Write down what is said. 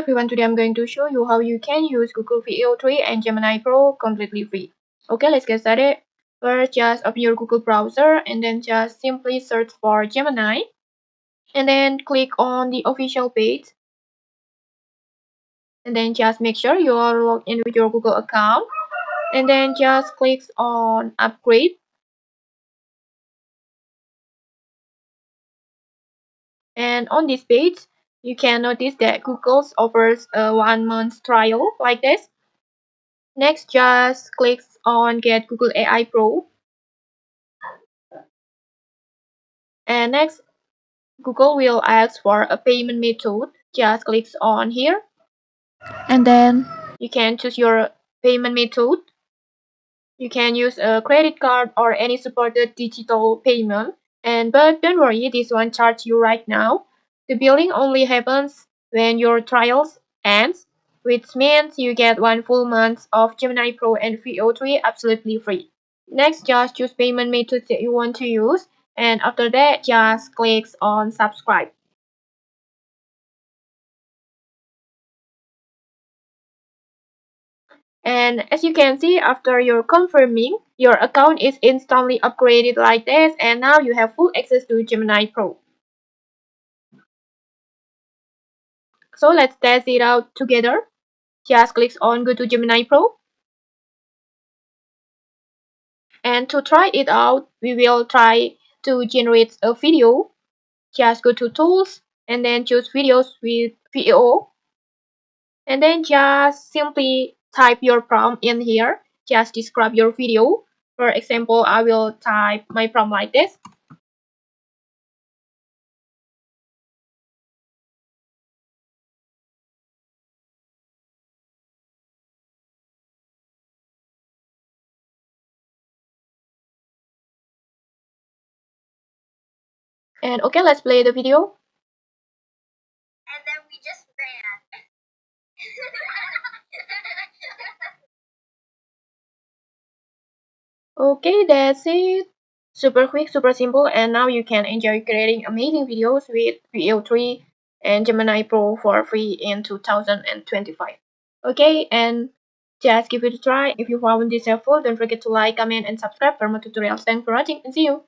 everyone, today I'm going to show you how you can use Google Veo 3 and Gemini Pro completely free. Okay, let's get started. First, just open your Google browser and then just simply search for Gemini and then click on the official page. And then just make sure you are logged in with your Google account and then just click on upgrade. And on this page, you can notice that Google offers a 1 month trial like this. Next, just click on Get Google AI Pro. And next, Google will ask for a payment method. Just click on here. And then you can choose your payment method. You can use a credit card or any supported digital payment. But don't worry, this won't charge you right now. The billing only happens when your trials ends, which means you get 1 full month of Gemini Pro and VO3 absolutely free. Next, just choose payment method that you want to use, and after that, just click on subscribe. And as you can see, after you're confirming, your account is instantly upgraded like this, and now you have full access to Gemini Pro. So let's test it out together. Just click on Go to Gemini Pro. And to try it out, we will try to generate a video. Just go to Tools and then choose Videos with VO. And then just simply type your prompt in here. Just describe your video. For example, I will type my prompt like this. And okay, let's play the video. And then we just ran. Okay, that's it. Super quick, super simple, and now you can enjoy creating amazing videos with Veo 3 and Gemini Pro for free in 2025. Okay, and just give it a try. If you found this helpful, don't forget to like, comment, and subscribe for more tutorials. Thanks for watching, and see you!